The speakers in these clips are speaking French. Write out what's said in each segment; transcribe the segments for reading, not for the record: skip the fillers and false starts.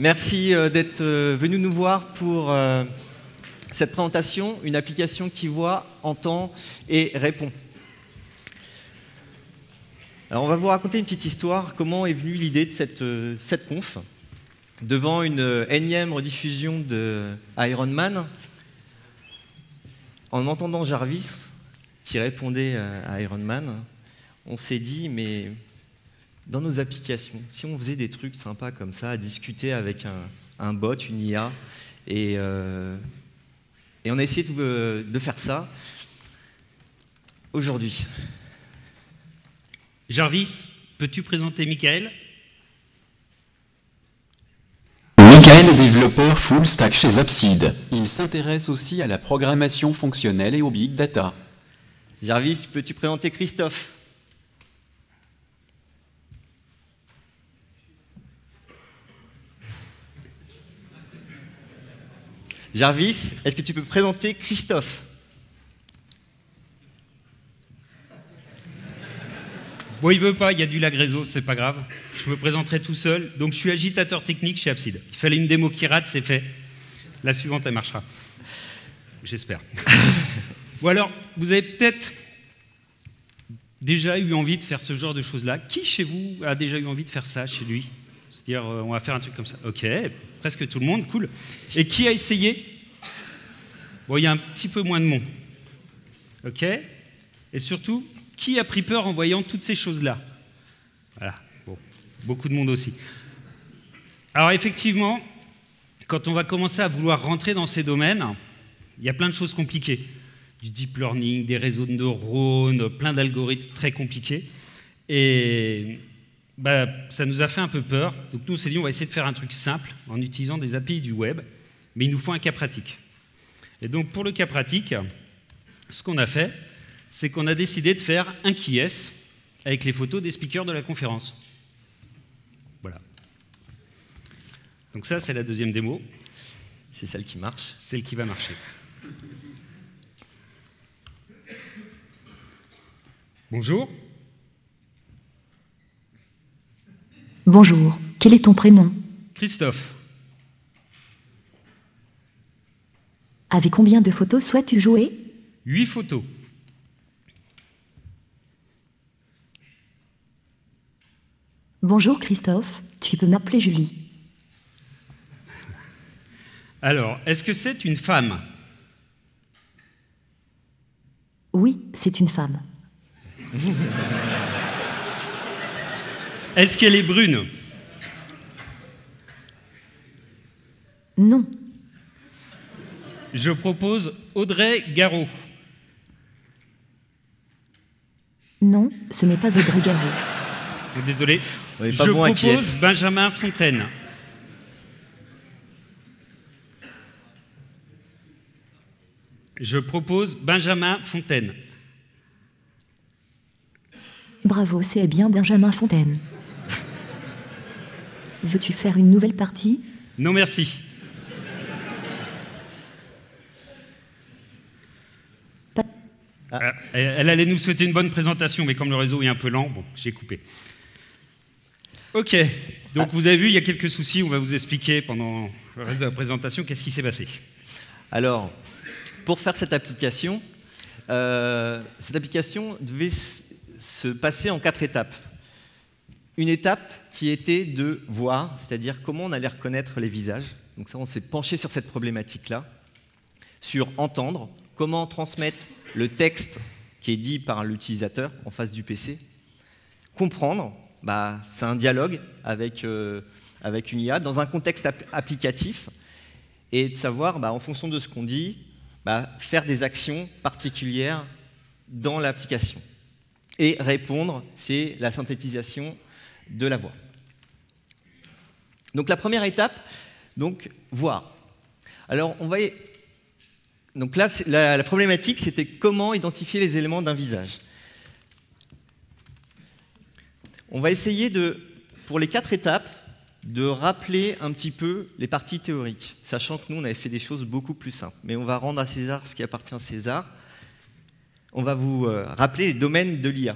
Merci d'être venu nous voir pour cette présentation, une application qui voit, entend et répond. Alors on va vous raconter une petite histoire, comment est venue l'idée de cette conf. Devant une énième rediffusion de Iron Man, en entendant Jarvis qui répondait à Iron Man, on s'est dit, mais dans nos applications, si on faisait des trucs sympas comme ça, à discuter avec un bot, une IA, et on a essayé de faire ça aujourd'hui. Jarvis, peux-tu présenter Michael ? Michael est développeur full stack chez Zapseed. Il s'intéresse aussi à la programmation fonctionnelle et au big data. Jarvis, peux-tu présenter Christophe ? Jarvis, est-ce que tu peux présenter Christophe ? Bon, il veut pas, il y a du lag réseau, c'est pas grave. Je me présenterai tout seul. Donc, je suis agitateur technique chez Zapseed. Il fallait une démo qui rate, c'est fait. La suivante, elle marchera. J'espère. Bon, alors, vous avez peut-être déjà eu envie de faire ce genre de choses-là. Qui, chez vous, a déjà eu envie de faire ça, chez lui ? C'est-à-dire, on va faire un truc comme ça. Ok, presque tout le monde, cool. Et qui a essayé ? Bon, il y a un petit peu moins de monde. Ok ? Et surtout, qui a pris peur en voyant toutes ces choses-là ? Voilà, bon, beaucoup de monde aussi. Alors effectivement, quand on va commencer à vouloir rentrer dans ces domaines, il y a plein de choses compliquées. Du deep learning, des réseaux de neurones, plein d'algorithmes très compliqués. Et ça nous a fait un peu peur. Donc nous, on s'est dit, on va essayer de faire un truc simple en utilisant des API du web, mais il nous faut un cas pratique. Et donc pour le cas pratique, ce qu'on a fait, c'est qu'on a décidé de faire un qui-est avec les photos des speakers de la conférence. Voilà. Donc ça, c'est la deuxième démo. C'est celle qui marche. Celle qui va marcher. Bonjour. Bonjour. Quel est ton prénom ? Christophe. Avec combien de photos souhaites-tu jouer ? 8 photos. Bonjour Christophe, tu peux m'appeler Julie. Alors, est-ce que c'est une femme ? Oui, c'est une femme. Est-ce qu'elle est brune ? Non. Je propose Audrey Garot. Non, ce n'est pas Audrey Garot. Désolé. Je propose Benjamin Fontaine. Je propose Benjamin Fontaine. Bravo, c'est bien Benjamin Fontaine. Veux-tu faire une nouvelle partie ? Non, merci. Elle allait nous souhaiter une bonne présentation, mais comme le réseau est un peu lent, bon, j'ai coupé. Ok, donc vous avez vu, il y a quelques soucis, on va vous expliquer pendant le reste de la présentation qu'est-ce qui s'est passé. Alors, pour faire cette application devait se passer en 4 étapes. Une étape qui était de voir, c'est-à-dire comment on allait reconnaître les visages. Donc ça, on s'est penché sur cette problématique-là. Sur entendre, comment transmettre le texte qui est dit par l'utilisateur en face du PC. Comprendre, c'est un dialogue avec une IA dans un contexte applicatif et de savoir, en fonction de ce qu'on dit, faire des actions particulières dans l'application. Et répondre, c'est la synthétisation de la voix. Donc la première étape, voir. Alors donc là, la problématique, c'était comment identifier les éléments d'un visage. On va essayer pour les 4 étapes, de rappeler un petit peu les parties théoriques, sachant que nous, on avait fait des choses beaucoup plus simples. Mais on va rendre à César ce qui appartient à César. On va vous rappeler les domaines de l'IA.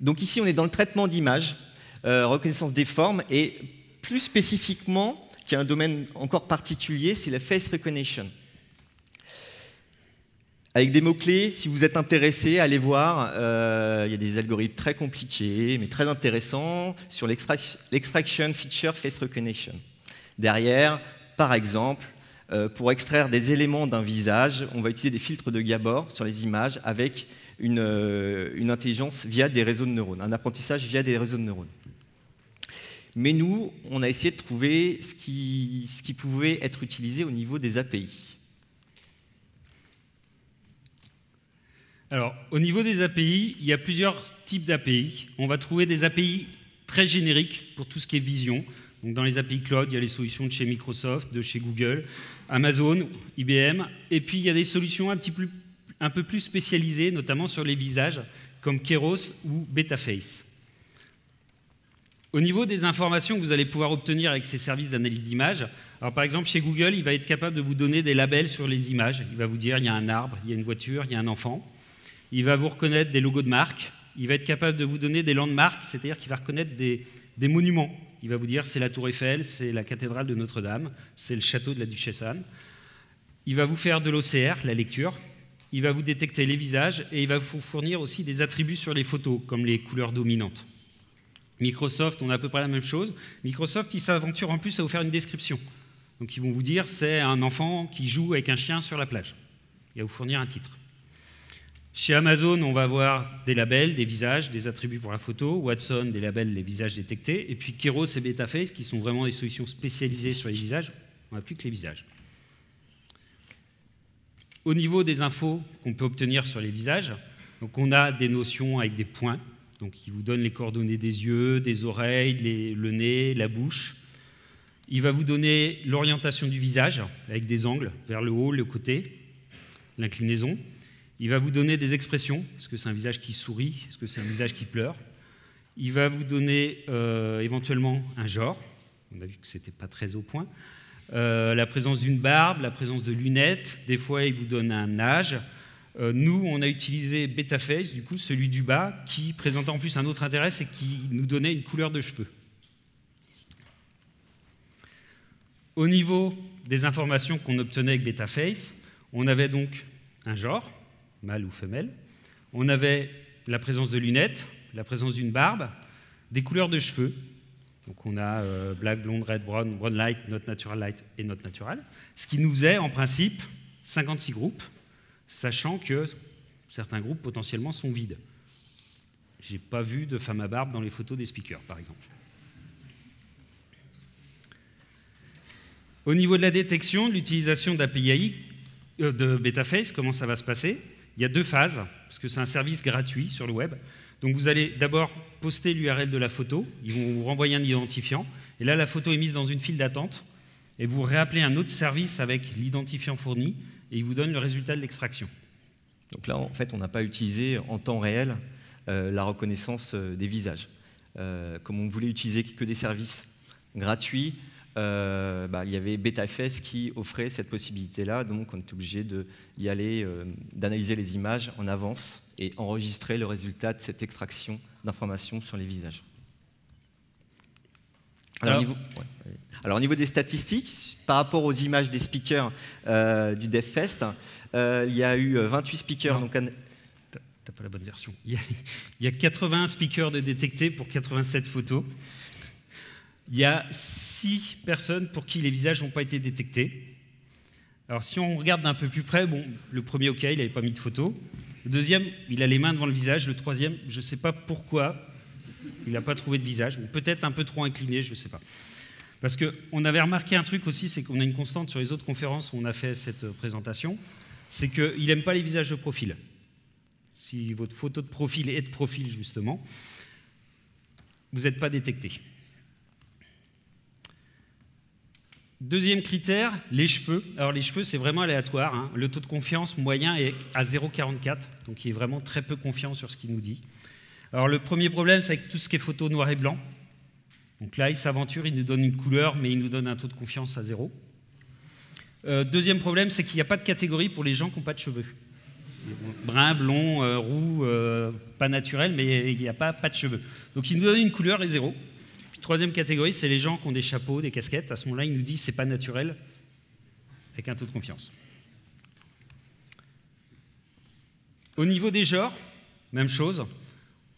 Donc ici, on est dans le traitement d'images, reconnaissance des formes, et plus spécifiquement, qui est un domaine encore particulier, c'est la face recognition. Avec des mots-clés, si vous êtes intéressé, allez voir, il y a des algorithmes très compliqués, mais très intéressants, sur l'extraction feature face recognition. Derrière, par exemple, pour extraire des éléments d'un visage, on va utiliser des filtres de Gabor sur les images avec une intelligence via des réseaux de neurones, un apprentissage via des réseaux de neurones. Mais nous, on a essayé de trouver ce qui pouvait être utilisé au niveau des API. Alors, au niveau des API, il y a plusieurs types d'API. On va trouver des API très génériques pour tout ce qui est vision. Donc, dans les API cloud, il y a les solutions de chez Microsoft, de chez Google, Amazon, IBM. Et puis, il y a des solutions un peu plus spécialisées, notamment sur les visages, comme Keros ou Betaface. Au niveau des informations que vous allez pouvoir obtenir avec ces services d'analyse d'images, alors par exemple chez Google, il va être capable de vous donner des labels sur les images. Il va vous dire il y a un arbre, il y a une voiture, il y a un enfant. Il va vous reconnaître des logos de marque. Il va être capable de vous donner des landmarks, c'est-à-dire qu'il va reconnaître des monuments. Il va vous dire c'est la Tour Eiffel, c'est la cathédrale de Notre-Dame, c'est le château de la Duchesse Anne. Il va vous faire de l'OCR, la lecture. Il va vous détecter les visages et il va vous fournir aussi des attributs sur les photos, comme les couleurs dominantes. Microsoft, on a à peu près la même chose. Microsoft, ils s'aventurent en plus à vous faire une description. Donc ils vont vous dire c'est un enfant qui joue avec un chien sur la plage. Il va vous fournir un titre. Chez Amazon, on va avoir des labels, des visages, des attributs pour la photo. Watson, des labels, les visages détectés. Et puis Keros et Betaface, qui sont vraiment des solutions spécialisées sur les visages. On n'a plus que les visages. Au niveau des infos qu'on peut obtenir sur les visages, donc on a des notions avec des points. Donc il vous donne les coordonnées des yeux, des oreilles, le nez, la bouche. Il va vous donner l'orientation du visage avec des angles vers le haut, le côté, l'inclinaison. Il va vous donner des expressions. Est-ce que c'est un visage qui sourit? Est-ce que c'est un visage qui pleure? Il va vous donner éventuellement un genre. On a vu que ce n'était pas très au point. La présence d'une barbe, la présence de lunettes. Des fois, il vous donne un âge. Nous, on a utilisé Betaface, du coup, celui du bas, qui présentait en plus un autre intérêt, c'est qu'il nous donnait une couleur de cheveux. Au niveau des informations qu'on obtenait avec Betaface, on avait donc un genre, mâle ou femelle, on avait la présence de lunettes, la présence d'une barbe, des couleurs de cheveux. Donc on a black, blonde, red, brown, brown light, not natural light et not natural, ce qui nous faisait en principe 56 groupes, sachant que certains groupes potentiellement sont vides. Je n'ai pas vu de femme à barbe dans les photos des speakers, par exemple. Au niveau de la détection, de l'utilisation d'API de Betaface, comment ça va se passer? Il y a deux phases, parce que c'est un service gratuit sur le web. Donc vous allez d'abord poster l'URL de la photo, ils vont vous renvoyer un identifiant, et là la photo est mise dans une file d'attente, et vous réappelez un autre service avec l'identifiant fourni, et il vous donne le résultat de l'extraction. Donc là, en fait, on n'a pas utilisé en temps réel la reconnaissance des visages. Comme on voulait utiliser que des services gratuits, il y avait Betaface qui offrait cette possibilité-là, donc on est obligé d'y aller, d'analyser les images en avance et enregistrer le résultat de cette extraction d'informations sur les visages. Alors, au niveau des statistiques, par rapport aux images des speakers du DevFest, il y a eu 28 speakers. Donc, t'as pas la bonne version. Il y a 81 speakers de détectés pour 87 photos. Il y a 6 personnes pour qui les visages n'ont pas été détectés. Alors, si on regarde d'un peu plus près, bon, le premier, OK, il n'avait pas mis de photo. Le deuxième, il a les mains devant le visage. Le troisième, je ne sais pas pourquoi, il n'a pas trouvé de visage. Peut-être un peu trop incliné, je ne sais pas. Parce qu'on avait remarqué un truc aussi, c'est qu'on a une constante sur les autres conférences où on a fait cette présentation, c'est qu'il n'aime pas les visages de profil. Si votre photo de profil est de profil, justement, vous n'êtes pas détecté. Deuxième critère, les cheveux. Alors les cheveux, c'est vraiment aléatoire, hein. Le taux de confiance moyen est à 0,44, donc il est vraiment très peu confiant sur ce qu'il nous dit. Alors le premier problème, c'est avec tout ce qui est photo noir et blanc. Donc là, il s'aventure, il nous donne une couleur, mais il nous donne un taux de confiance à 0. Deuxième problème, c'est qu'il n'y a pas de catégorie pour les gens qui n'ont pas de cheveux. Brun, blond, roux, pas naturel, mais il n'y a pas de cheveux. Donc il nous donne une couleur et 0. Troisième catégorie, c'est les gens qui ont des chapeaux, des casquettes. À ce moment-là, ils nous disent c'est pas naturel, avec un taux de confiance. Au niveau des genres, même chose.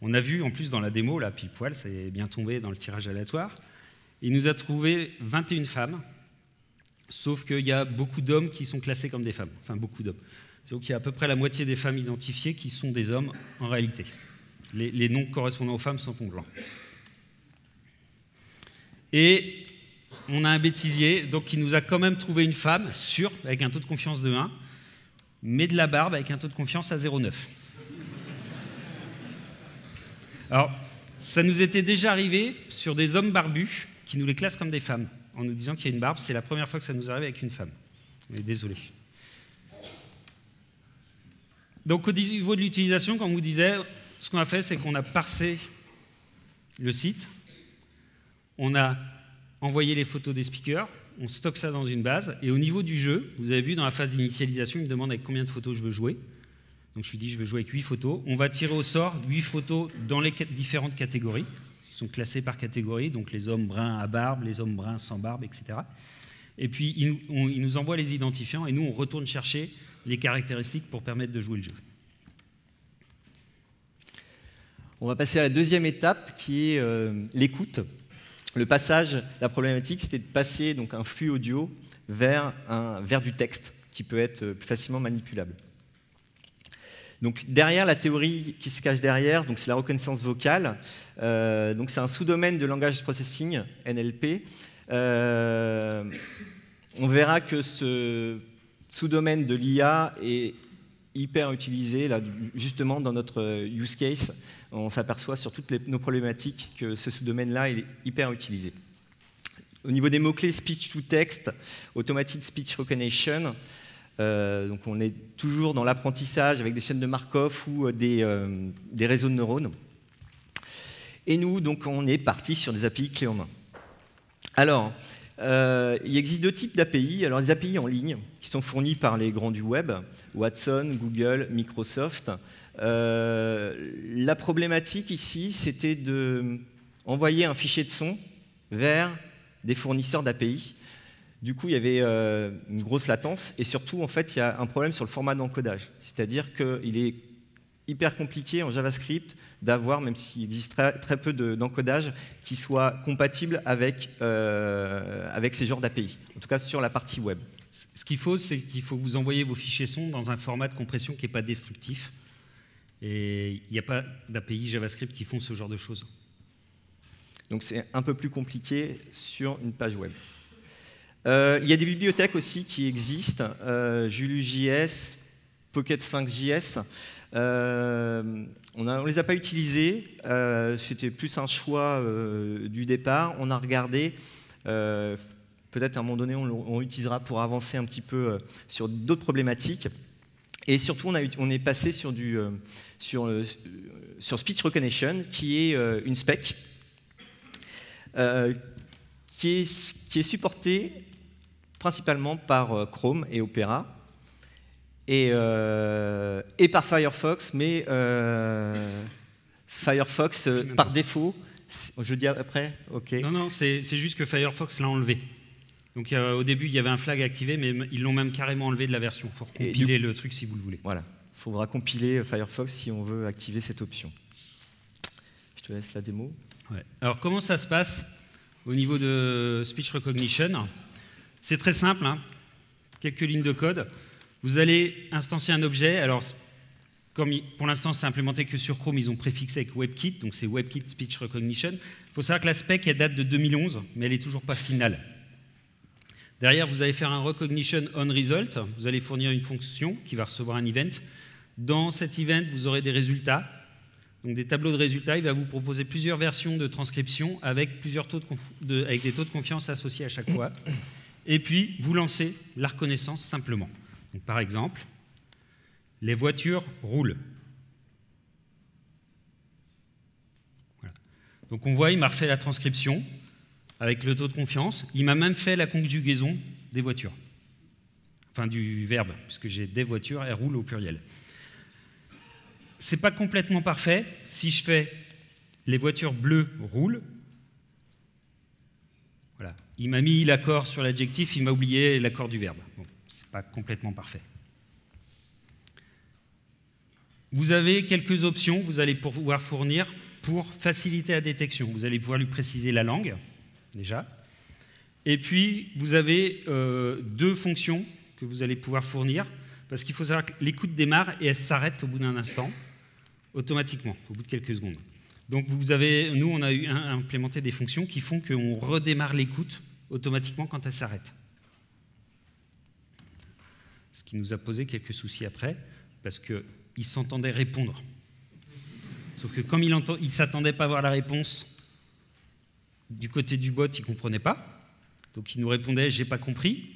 On a vu en plus dans la démo, là, pile poil, ça est bien tombé dans le tirage aléatoire. Il nous a trouvé 21 femmes, sauf qu'il y a beaucoup d'hommes qui sont classés comme des femmes. Enfin, beaucoup d'hommes. C'est-à-dire qu'il y a à peu près la moitié des femmes identifiées qui sont des hommes en réalité. Les noms correspondant aux femmes sont en blanc. Et on a un bêtisier donc, qui nous a quand même trouvé une femme sûre, avec un taux de confiance de 1, mais de la barbe avec un taux de confiance à 0,9. Alors, ça nous était déjà arrivé sur des hommes barbus qui nous les classent comme des femmes, en nous disant qu'il y a une barbe. C'est la première fois que ça nous arrive avec une femme. On est désolé. Donc, au niveau de l'utilisation, comme on vous disait, ce qu'on a fait, c'est qu'on a parsé le site, on a envoyé les photos des speakers, on stocke ça dans une base, et au niveau du jeu, vous avez vu dans la phase d'initialisation, il me demande avec combien de photos je veux jouer. Donc je lui dis je veux jouer avec 8 photos. On va tirer au sort 8 photos dans les différentes catégories. Ils sont classés par catégorie, donc les hommes bruns à barbe, les hommes bruns sans barbe, etc. Et puis il nous envoie les identifiants, et nous on retourne chercher les caractéristiques pour permettre de jouer le jeu. On va passer à la deuxième étape qui est l'écoute. Le passage, la problématique, c'était de passer donc, un flux audio vers du texte qui peut être plus facilement manipulable. Donc derrière la théorie qui se cache derrière, donc c'est la reconnaissance vocale. Donc c'est un sous-domaine de language processing NLP. On verra que ce sous-domaine de l'IA est hyper utilisé là, justement dans notre use case. On s'aperçoit sur toutes nos problématiques que ce sous-domaine-là est hyper utilisé. Au niveau des mots-clés speech to text, automated speech recognition, donc on est toujours dans l'apprentissage avec des chaînes de Markov ou des réseaux de neurones. Et nous, donc, on est parti sur des API clés en main. Alors, il existe deux types d'API. Alors, les API en ligne, qui sont fournis par les grands du web, Watson, Google, Microsoft. La problématique ici, c'était d'envoyer un fichier de son vers des fournisseurs d'API. Du coup, il y avait une grosse latence et surtout, en fait, il y a un problème sur le format d'encodage. C'est-à-dire qu'il est hyper compliqué en JavaScript d'avoir, même s'il existe très peu d'encodage, qui soit compatible avec ces genres d'API, en tout cas sur la partie web. Ce qu'il faut, c'est qu'il faut que vous envoyez vos fichiers son dans un format de compression qui n'est pas destructif. Et il n'y a pas d'API JavaScript qui font ce genre de choses. Donc c'est un peu plus compliqué sur une page web. Il y a des bibliothèques aussi qui existent, JuluJS, PocketSphinx.js. On ne les a pas utilisés, c'était plus un choix du départ. On a regardé, peut-être à un moment donné on l'utilisera pour avancer un petit peu sur d'autres problématiques. Et surtout on est passé sur Speech Recognition, qui est une spec qui est supportée principalement par Chrome et Opera et par Firefox, mais Firefox par défaut, je dis après, ok. Non, c'est juste que Firefox l'a enlevé. Donc au début il y avait un flag activé, mais ils l'ont même carrément enlevé de la version. Il faut compiler le truc si vous le voulez. Voilà, il faudra compiler Firefox si on veut activer cette option. Je te laisse la démo. Ouais. Alors comment ça se passe au niveau de Speech Recognition? C'est très simple, hein. Quelques lignes de code. Vous allez instancier un objet. Alors, comme pour l'instant, c'est implémenté que sur Chrome, ils ont préfixé avec WebKit, donc c'est WebKit Speech Recognition. Il faut savoir que la spec, elle date de 2011, mais elle n'est toujours pas finale. Derrière, vous allez faire un Recognition on Result. Vous allez fournir une fonction qui va recevoir un event. Dans cet event, vous aurez des résultats. Donc des tableaux de résultats, il va vous proposer plusieurs versions de transcription avec plusieurs avec des taux de confiance associés à chaque fois. Et puis, vous lancez la reconnaissance simplement. Donc, par exemple, les voitures roulent. Voilà. Donc on voit, il m'a refait la transcription avec le taux de confiance. Il m'a même fait la conjugaison des voitures. Enfin, du verbe, puisque j'ai des voitures, elles roulent au pluriel. C'est pas complètement parfait. Si je fais les voitures bleues roulent, il m'a mis l'accord sur l'adjectif, il m'a oublié l'accord du verbe. Bon, c'est pas complètement parfait. Vous avez quelques options que vous allez pouvoir fournir pour faciliter la détection. Vous allez pouvoir lui préciser la langue, déjà. Et puis, vous avez 2 fonctions que vous allez pouvoir fournir, parce qu'il faut savoir que l'écoute démarre et elle s'arrête au bout d'un instant, automatiquement, au bout de quelques secondes. Donc, nous, on a implémenté des fonctions qui font qu'on redémarre l'écoute automatiquement quand elle s'arrête. Ce qui nous a posé quelques soucis après, parce qu'il s'entendait répondre. Sauf que comme il ne s'attendait pas à voir la réponse du côté du bot, il ne comprenait pas. Donc il nous répondait « j'ai pas compris ».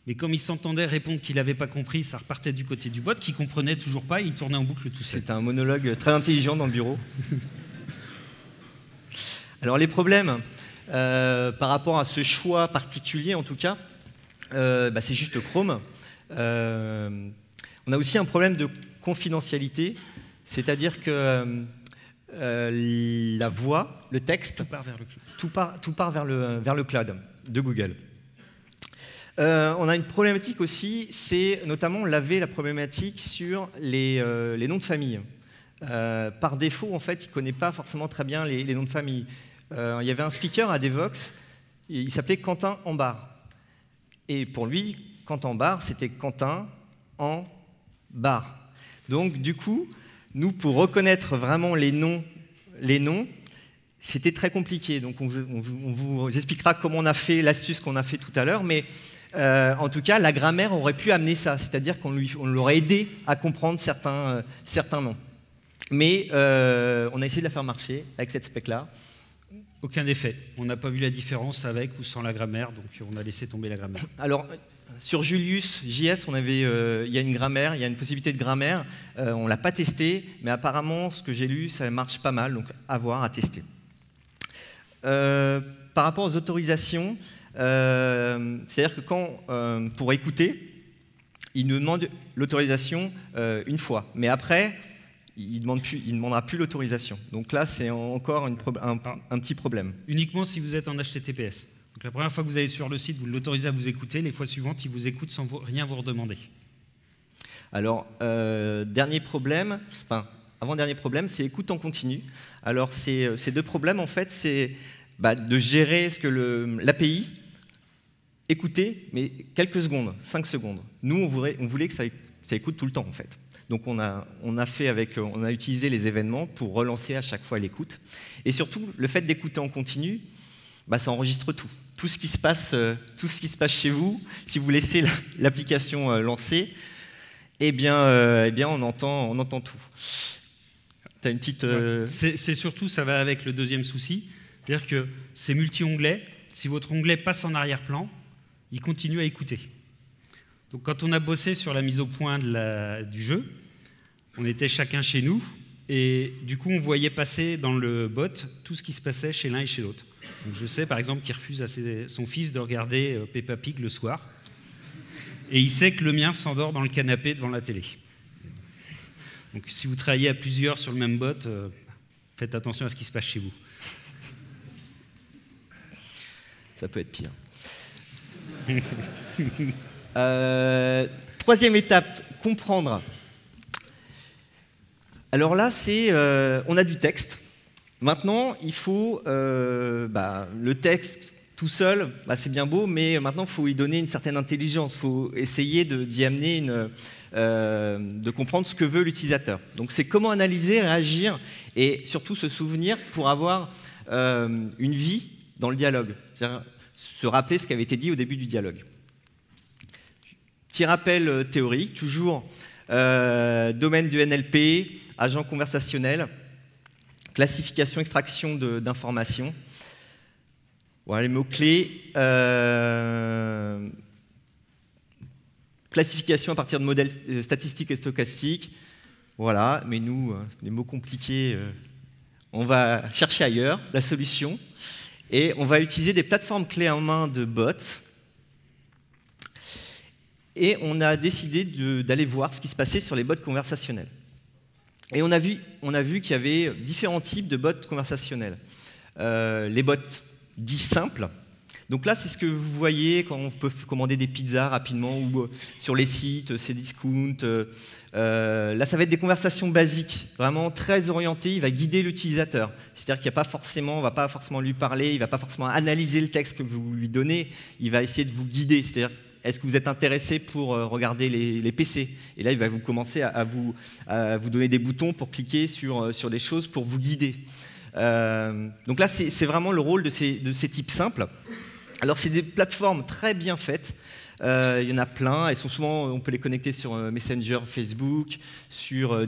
Mais comme il s'entendait répondre qu'il n'avait pas compris, ça repartait du côté du bot, qui ne comprenait toujours pas, et il tournait en boucle tout seul. C'était un monologue très intelligent dans le bureau. Alors les problèmes, par rapport à ce choix particulier en tout cas, c'est juste Chrome. On a aussi un problème de confidentialité, c'est-à-dire que la voix, le texte, tout part vers le cloud de Google. On a une problématique aussi, c'est notamment on avait la problématique sur les noms de famille. Par défaut, en fait, il ne connaît pas forcément très bien les noms de famille. Il y avait un speaker à Devox, il s'appelait Quentin Ambar. Et pour lui, Quentin Ambar, c'était Quentin en bar. Donc, du coup, nous, pour reconnaître vraiment les noms, c'était très compliqué. Donc, on vous expliquera comment on a fait l'astuce qu'on a fait tout à l'heure. Mais en tout cas, la grammaire aurait pu amener ça. C'est-à-dire qu'on l'aurait aidé à comprendre certains noms. Mais on a essayé de la faire marcher avec cette spec-là. Aucun effet. On n'a pas vu la différence avec ou sans la grammaire, donc on a laissé tomber la grammaire. Alors, sur Julius JS, il y a une grammaire, il y a une possibilité de grammaire. On ne l'a pas testé, mais apparemment, ce que j'ai lu, ça marche pas mal, donc à voir, à tester. Par rapport aux autorisations, c'est-à-dire que pour écouter, il nous demande l'autorisation une fois, mais après, il ne demandera plus l'autorisation. Donc là, c'est encore un petit problème. Uniquement si vous êtes en HTTPS. Donc la première fois que vous allez sur le site, vous l'autorisez à vous écouter. Les fois suivantes, il vous écoute sans rien vous redemander. Alors, avant-dernier problème, c'est écoute en continu. Alors, ces 2 problèmes, en fait, c'est de gérer ce que l'API écouter, mais quelques secondes, 5 secondes. Nous, on voulait que ça écoute tout le temps, en fait. Donc on a utilisé les événements pour relancer à chaque fois l'écoute. Et surtout, le fait d'écouter en continu, ça enregistre tout. Tout ce qui se passe chez vous, si vous laissez l'application lancer, eh bien, on entend tout. Tu as une petite... C'est surtout, ça va avec le deuxième souci, c'est-à-dire que c'est multi-onglets. Si votre onglet passe en arrière-plan, il continue à écouter. Donc, quand on a bossé sur la mise au point du jeu, on était chacun chez nous, et du coup, on voyait passer dans le bot tout ce qui se passait chez l'un et chez l'autre. Donc, je sais, par exemple, qu'il refuse à son fils de regarder Peppa Pig le soir, et il sait que le mien s'endort dans le canapé devant la télé. Donc, si vous travaillez à plusieurs sur le même bot, faites attention à ce qui se passe chez vous. Ça peut être pire. Troisième étape, comprendre. Alors là, on a du texte. Maintenant, il faut le texte tout seul, c'est bien beau, mais maintenant, il faut y donner une certaine intelligence. Il faut essayer d'y amener de comprendre ce que veut l'utilisateur. Donc, c'est comment analyser, réagir et surtout se souvenir pour avoir une vie dans le dialogue. C'est-à-dire se rappeler ce qui avait été dit au début du dialogue. Petit rappel théorique, toujours domaine du NLP, agent conversationnel, classification, extraction d'informations. Voilà les mots-clés. Classification à partir de modèles statistiques et stochastiques. Voilà, mais nous, les mots compliqués, on va chercher ailleurs la solution. Et on va utiliser des plateformes clés en main de bots. Et on a décidé d'aller voir ce qui se passait sur les bots conversationnels. Et on a vu qu'il y avait différents types de bots conversationnels. Les bots dits simples, Donc là, c'est ce que vous voyez quand on peut commander des pizzas rapidement ou sur les sites, Cdiscount. Là, ça va être des conversations basiques, vraiment très orientées. Il va guider l'utilisateur. C'est-à-dire qu'il n'y a pas forcément, on ne va pas forcément lui parler, il ne va pas forcément analyser le texte que vous lui donnez. Il va essayer de vous guider. C'est-à-dire, est-ce que vous êtes intéressé pour regarder les PC? Et là, il va vous commencer à vous donner des boutons pour cliquer sur des choses pour vous guider. Donc là, c'est vraiment le rôle de ces types simples. Alors, c'est des plateformes très bien faites. Il y en a plein. Elles sont souvent, on peut les connecter sur Messenger, Facebook, sur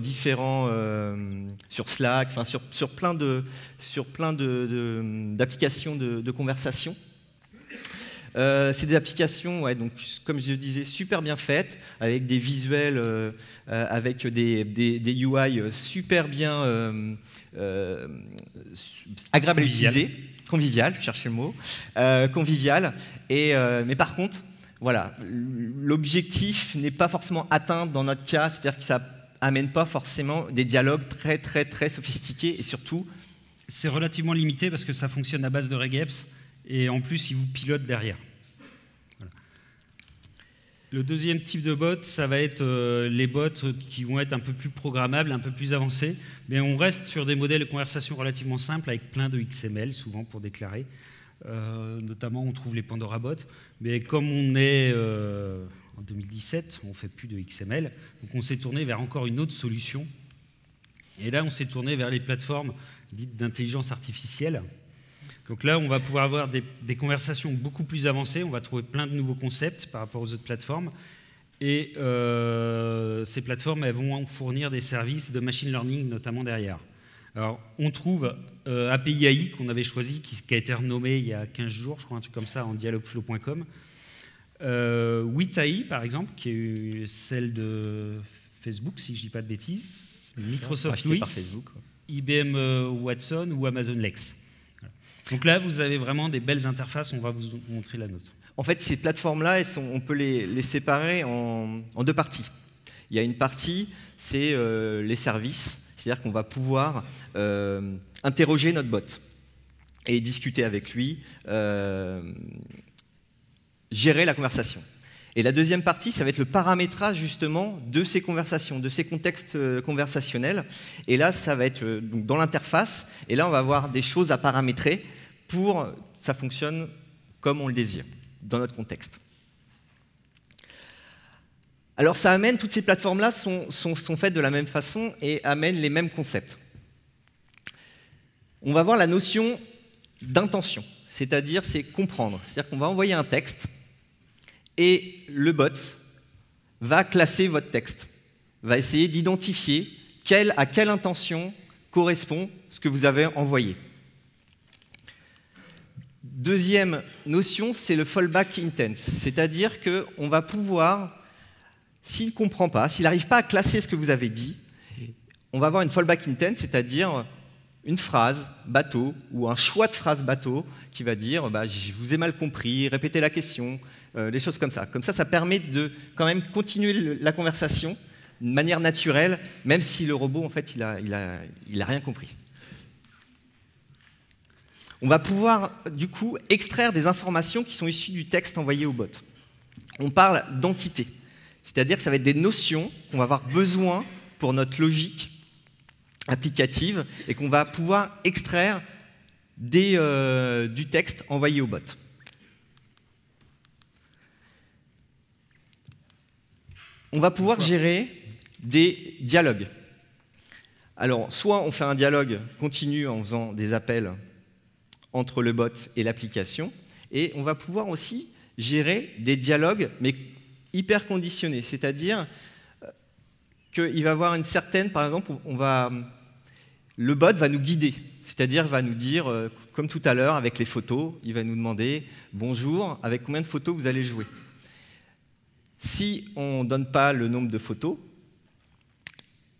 sur Slack, enfin sur plein d'applications de conversation. C'est des applications, ouais, donc, comme je le disais, super bien faites, avec des visuels, avec des UI super bien agréables à utiliser. Convivial, je cherchais le mot. Convivial. Mais par contre, voilà, l'objectif n'est pas forcément atteint dans notre cas, c'est-à-dire que ça n'amène pas forcément des dialogues très, très, très sophistiqués et surtout... C'est relativement limité parce que ça fonctionne à base de regex et en plus, il vous pilote derrière. Voilà. Le deuxième type de bot, ça va être les bots qui vont être un peu plus programmables, un peu plus avancés, mais on reste sur des modèles de conversation relativement simples avec plein de XML, souvent pour déclarer. Notamment, on trouve les Pandora bots, mais comme on est en 2017, on ne fait plus de XML, donc on s'est tourné vers encore une autre solution. Et là, on s'est tourné vers les plateformes dites d'intelligence artificielle. Donc là, on va pouvoir avoir des conversations beaucoup plus avancées, on va trouver plein de nouveaux concepts par rapport aux autres plateformes. Et ces plateformes, elles vont fournir des services de machine learning, notamment derrière. Alors, on trouve API AI qu'on avait choisi, qui a été renommé il y a 15 jours, je crois, un truc comme ça, en dialogflow.com. 8AI, par exemple, qui est celle de Facebook, si je ne dis pas de bêtises, Microsoft Louis, IBM Watson ou Amazon Lex. Voilà. Donc là, vous avez vraiment des belles interfaces, on va vous montrer la nôtre. En fait, ces plateformes-là, on peut les séparer en deux parties. Il y a une partie, c'est les services. C'est-à-dire qu'on va pouvoir interroger notre bot et discuter avec lui, gérer la conversation. Et la deuxième partie, ça va être le paramétrage justement de ces conversations, de ces contextes conversationnels. Et là, ça va être donc dans l'interface. Et là, on va avoir des choses à paramétrer pour que ça fonctionne comme on le désire, dans notre contexte. Alors ça amène, toutes ces plateformes-là sont faites de la même façon et amènent les mêmes concepts. On va voir la notion d'intention, c'est-à-dire c'est comprendre. C'est-à-dire qu'on va envoyer un texte et le bot va classer votre texte, va essayer d'identifier à quelle intention correspond ce que vous avez envoyé. Deuxième notion, c'est le fallback intent, c'est-à-dire qu'on va pouvoir... S'il ne comprend pas, s'il n'arrive pas à classer ce que vous avez dit, on va avoir une fallback intent, c'est-à-dire une phrase bateau ou un choix de phrase bateau qui va dire je vous ai mal compris, répétez la question, des choses comme ça. Comme ça, ça permet de quand même continuer la conversation de manière naturelle, même si le robot, en fait, il a rien compris. On va pouvoir, du coup, extraire des informations qui sont issues du texte envoyé au bot. On parle d'entité. C'est-à-dire que ça va être des notions qu'on va avoir besoin pour notre logique applicative et qu'on va pouvoir extraire du texte envoyé au bot. On va pouvoir gérer des dialogues. Alors, soit on fait un dialogue continu en faisant des appels entre le bot et l'application, et on va pouvoir aussi gérer des dialogues, mais hyper conditionné, c'est-à-dire qu'il va avoir une certaine, par exemple, le bot va nous guider, c'est-à-dire va nous dire, comme tout à l'heure avec les photos, il va nous demander « Bonjour, avec combien de photos vous allez jouer ?» Si on ne donne pas le nombre de photos,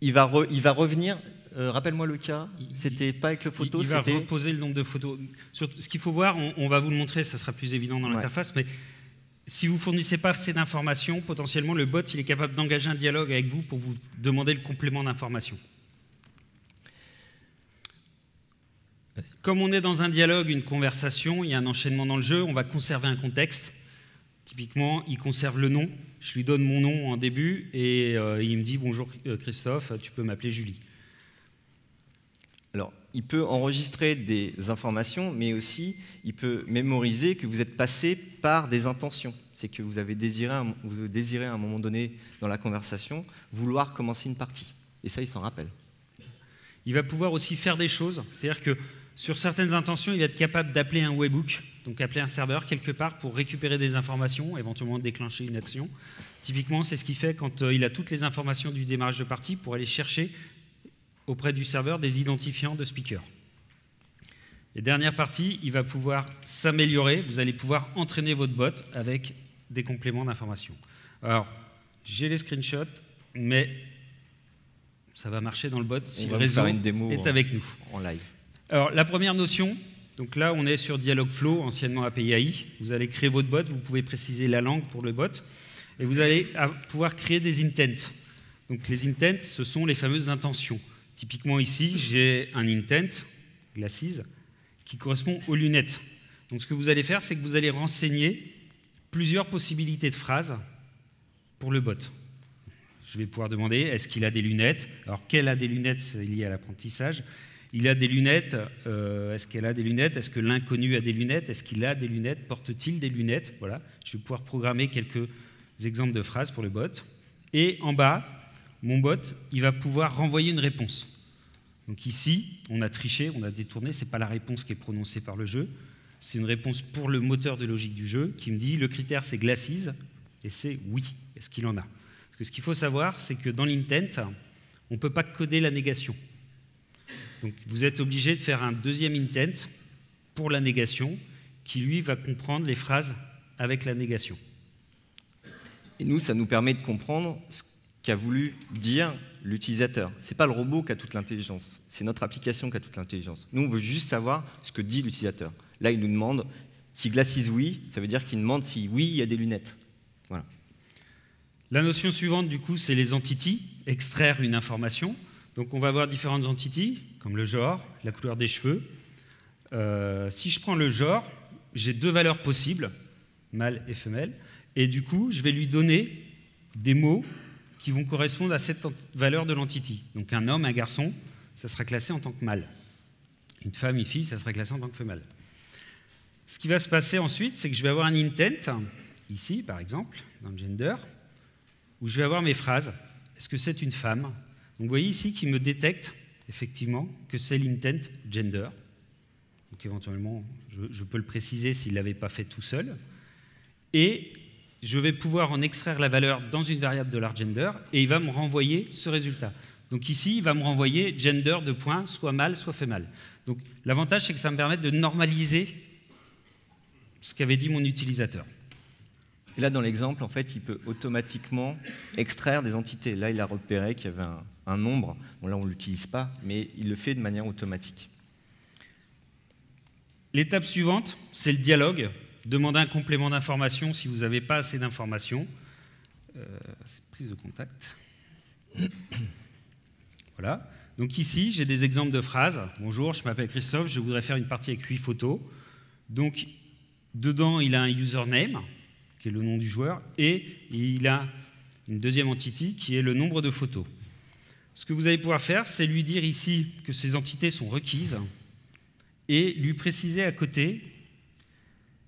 il va revenir, rappelle-moi le cas, c'était pas avec le photo, il va reposer le nombre de photos. Ce qu'il faut voir, on va vous le montrer, ça sera plus évident dans l'interface, mais si vous ne fournissez pas assez d'informations, potentiellement le bot il est capable d'engager un dialogue avec vous pour vous demander le complément d'informations. Comme on est dans un dialogue, une conversation, il y a un enchaînement dans le jeu, on va conserver un contexte. Typiquement, il conserve le nom. Je lui donne mon nom en début et il me dit « Bonjour Christophe, tu peux m'appeler Julie ». Alors, il peut enregistrer des informations, mais aussi, il peut mémoriser que vous êtes passé par des intentions. C'est que vous désirez à un moment donné dans la conversation vouloir commencer une partie. Et ça, il s'en rappelle. Il va pouvoir aussi faire des choses. C'est-à-dire que sur certaines intentions, il va être capable d'appeler un webhook, donc appeler un serveur quelque part pour récupérer des informations, éventuellement déclencher une action. Typiquement, c'est ce qu'il fait quand il a toutes les informations du démarrage de partie pour aller chercher auprès du serveur des identifiants de speaker. Et dernière partie, il va pouvoir s'améliorer. Vous allez pouvoir entraîner votre bot avec des compléments d'informations. Alors, j'ai les screenshots, mais ça va marcher dans le bot si le réseau est avec nous. En live. Alors, la première notion, donc là, on est sur Dialogflow, anciennement API AI. Vous allez créer votre bot, vous pouvez préciser la langue pour le bot, et vous allez pouvoir créer des intents. Donc, les intents, ce sont les fameuses intentions. Typiquement ici, j'ai un intent, glasses, qui correspond aux lunettes. Donc, ce que vous allez faire, c'est que vous allez renseigner plusieurs possibilités de phrases pour le bot. Je vais pouvoir demander, est-ce qu'il a des lunettes? Alors, quelle a des lunettes? C'est lié à l'apprentissage. Il a des lunettes, est-ce qu'elle a des lunettes? Est-ce que l'inconnu a des lunettes? Est-ce qu'il a des lunettes? Porte-t-il des lunettes? Voilà, je vais pouvoir programmer quelques exemples de phrases pour le bot. Et en bas, mon bot, il va pouvoir renvoyer une réponse. Donc ici, on a triché, on a détourné, ce n'est pas la réponse qui est prononcée par le jeu, c'est une réponse pour le moteur de logique du jeu qui me dit le critère c'est glasses et c'est oui, est-ce qu'il en a? Parce que ce qu'il faut savoir, c'est que dans l'intent, on ne peut pas coder la négation. Donc vous êtes obligé de faire un deuxième intent pour la négation qui, lui, va comprendre les phrases avec la négation. Et nous, ça nous permet de comprendre ce qu'a voulu dire l'utilisateur. Ce n'est pas le robot qui a toute l'intelligence, c'est notre application qui a toute l'intelligence. Nous, on veut juste savoir ce que dit l'utilisateur. Là, il nous demande si glasses oui, ça veut dire qu'il demande si oui, il y a des lunettes. Voilà. La notion suivante, du coup, c'est les entities, extraire une information. Donc on va avoir différentes entities, comme le genre, la couleur des cheveux. Si je prends le genre, j'ai deux valeurs possibles, mâle et femelle, et du coup, je vais lui donner des mots qui vont correspondre à cette valeur de l'entity. Donc un homme, un garçon, ça sera classé en tant que mâle. Une femme, une fille, ça sera classé en tant que femelle. Ce qui va se passer ensuite, c'est que je vais avoir un intent, ici par exemple, dans le gender, où je vais avoir mes phrases. Est-ce que c'est une femme? Donc vous voyez ici qu'il me détecte effectivement que c'est l'intent gender. Donc éventuellement, je peux le préciser s'il ne l'avait pas fait tout seul. Et je vais pouvoir en extraire la valeur dans une variable de $gender et il va me renvoyer ce résultat. Donc ici, il va me renvoyer gender de points, soit mâle, soit femelle. Donc l'avantage, c'est que ça me permet de normaliser ce qu'avait dit mon utilisateur. Et là, dans l'exemple, en fait, il peut automatiquement extraire des entités. Là, il a repéré qu'il y avait un nombre. Bon, là, on ne l'utilise pas, mais il le fait de manière automatique. L'étape suivante, c'est le dialogue. Demandez un complément d'information si vous n'avez pas assez d'informations. C'est prise de contact. Voilà. Donc ici, j'ai des exemples de phrases. Bonjour, je m'appelle Christophe, je voudrais faire une partie avec 8 photos. Donc, dedans, il a un username, qui est le nom du joueur, et il a une deuxième entity qui est le nombre de photos. Ce que vous allez pouvoir faire, c'est lui dire ici que ces entités sont requises et lui préciser à côté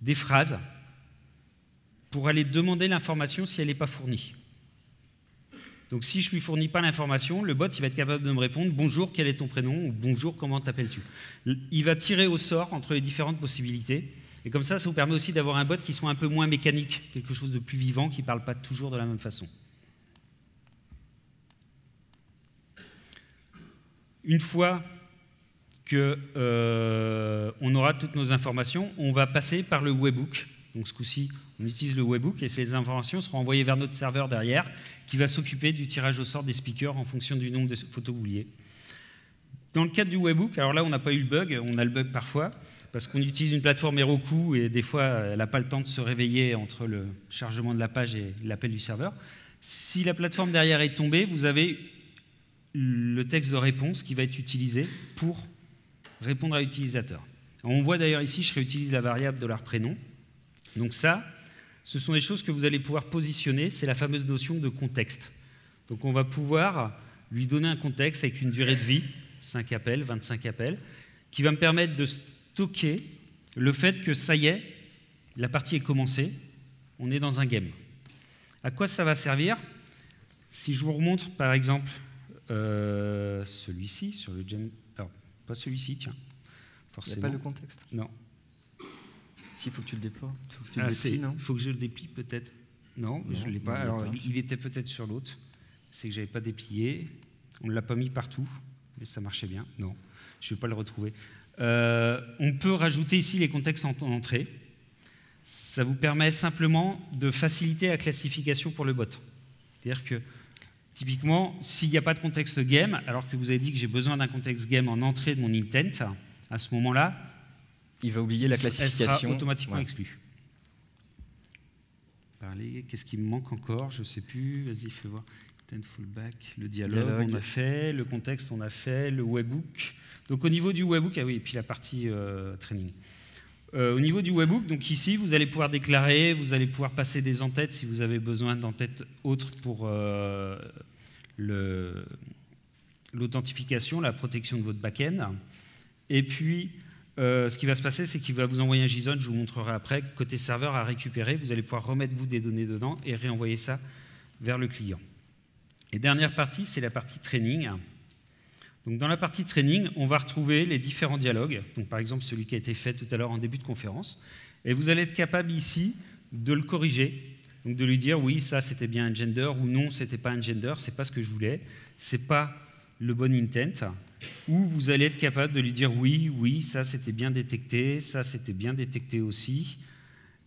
des phrases pour aller demander l'information si elle n'est pas fournie. Donc si je ne lui fournis pas l'information, le bot il va être capable de me répondre « Bonjour, quel est ton prénom ?» ou « Bonjour, comment t'appelles-tu » Il va tirer au sort entre les différentes possibilités. Et comme ça vous permet aussi d'avoir un bot qui soit un peu moins mécanique, quelque chose de plus vivant, qui ne parle pas toujours de la même façon. Une fois qu'on aura toutes nos informations, on va passer par le webhook. Donc ce coup-ci, on utilise le webhook et ces informations seront envoyées vers notre serveur derrière qui va s'occuper du tirage au sort des speakers en fonction du nombre de photos que vous vouliez. Dans le cadre du webhook, alors là on n'a pas eu le bug, on a le bug parfois, parce qu'on utilise une plateforme Heroku et des fois elle n'a pas le temps de se réveiller entre le chargement de la page et l'appel du serveur. Si la plateforme derrière est tombée, vous avez le texte de réponse qui va être utilisé pour répondre à l'utilisateur. On voit d'ailleurs ici, je réutilise la variable $prénom. Donc ça, ce sont des choses que vous allez pouvoir positionner, c'est la fameuse notion de contexte. Donc on va pouvoir lui donner un contexte avec une durée de vie, 5 appels, 25 appels, qui va me permettre de stocker le fait que ça y est, la partie est commencée, on est dans un game. À quoi ça va servir? Si je vous remontre par exemple celui-ci, sur le gen... Alors, pas celui-ci, tiens. Forcément. Il n'y a pas le contexte? Non. S'il faut que tu le déploies. Il faut que je le déplie peut-être. Non, je ne l'ai pas. Alors, il était peut-être sur l'autre. C'est que je n'avais pas déplié. On ne l'a pas mis partout, mais ça marchait bien. Non, je ne vais pas le retrouver. On peut rajouter ici les contextes en entrée. Ça vous permet simplement de faciliter la classification pour le bot. C'est-à-dire que, typiquement, s'il n'y a pas de contexte game, alors que vous avez dit que j'ai besoin d'un contexte game en entrée de mon intent, à ce moment-là, il va oublier la classification. Elle sera automatiquement exclue. Parler, qu'est-ce qui me manque encore? Je ne sais plus. Vas-y, fais voir. Intent fallback, le dialogue, on a fait, le contexte, on a fait, le webhook. Donc au niveau du webhook, ah oui, et puis la partie training. Au niveau du webhook, donc ici, vous allez pouvoir déclarer, vous allez pouvoir passer des entêtes si vous avez besoin d'entêtes autres pour l'authentification, la protection de votre back-end. Et puis, ce qui va se passer, c'est qu'il va vous envoyer un JSON, je vous montrerai après, côté serveur à récupérer. Vous allez pouvoir remettre vous des données dedans et réenvoyer ça vers le client. Et dernière partie, c'est la partie training. Donc, dans la partie training, on va retrouver les différents dialogues. Donc, par exemple, celui qui a été fait tout à l'heure en début de conférence. Et vous allez être capable ici de le corriger. Donc, de lui dire, oui, ça, c'était bien un gender, ou non, c'était pas un gender, c'est pas ce que je voulais, c'est pas le bon intent. Ou vous allez être capable de lui dire, oui, oui, ça, c'était bien détecté, ça, c'était bien détecté aussi.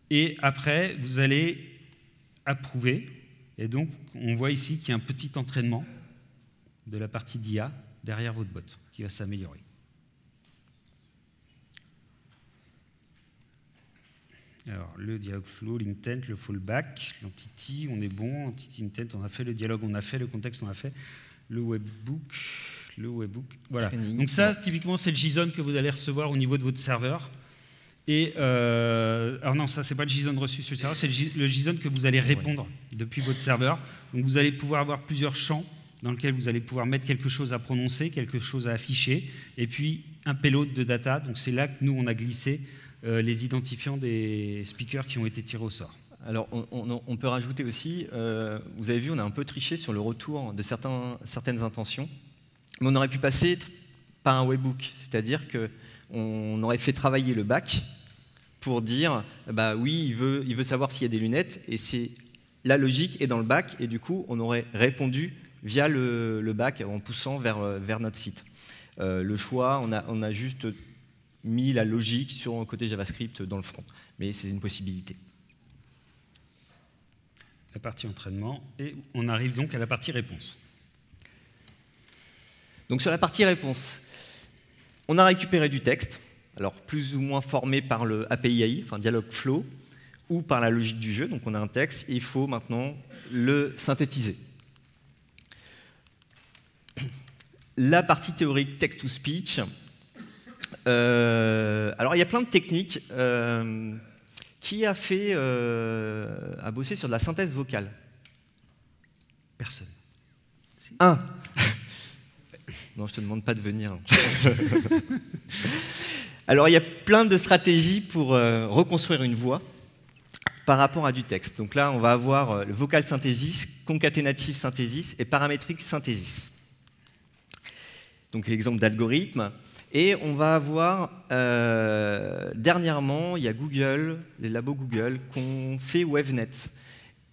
Et après, vous allez approuver. Et donc, on voit ici qu'il y a un petit entraînement de la partie d'IA derrière votre bot, qui va s'améliorer. Alors, le dialogue flow, l'intent, le fallback, l'entity, on est bon, entity intent, on a fait le dialogue, on a fait le contexte, on a fait le webhook, voilà. Training. Donc ça, typiquement, c'est le JSON que vous allez recevoir au niveau de votre serveur. Et alors non, ça c'est pas le JSON reçu sur le serveur, c'est le JSON que vous allez répondre depuis votre serveur. Donc vous allez pouvoir avoir plusieurs champs dans lesquels vous allez pouvoir mettre quelque chose à prononcer, quelque chose à afficher, et puis un payload de data. Donc c'est là que nous on a glissé les identifiants des speakers qui ont été tirés au sort. Alors on peut rajouter aussi, vous avez vu, on a un peu triché sur le retour de certaines intentions, mais on aurait pu passer par un webhook, c'est-à-dire que on aurait fait travailler le back pour dire, bah oui, il veut savoir s'il y a des lunettes, et c'est la logique est dans le back, et du coup, on aurait répondu via le back en poussant vers notre site. Le choix, on a juste mis la logique sur le côté JavaScript dans le front, mais c'est une possibilité. La partie entraînement, et on arrive donc à la partie réponse. Donc sur la partie réponse, on a récupéré du texte, alors plus ou moins formé par le API AI, enfin Dialogflow, ou par la logique du jeu. Donc on a un texte et il faut maintenant le synthétiser. La partie théorique text-to-speech. Alors il y a plein de techniques. Qui a bossé sur de la synthèse vocale? Personne. Un. Non, je ne te demande pas de venir. Alors, il y a plein de stratégies pour reconstruire une voix par rapport à du texte. Donc là, on va avoir le vocal synthesis, concaténative synthesis et paramétrique synthesis. Donc, exemple d'algorithme. Et on va avoir, dernièrement, il y a Google, les labos Google, qui ont fait WaveNet.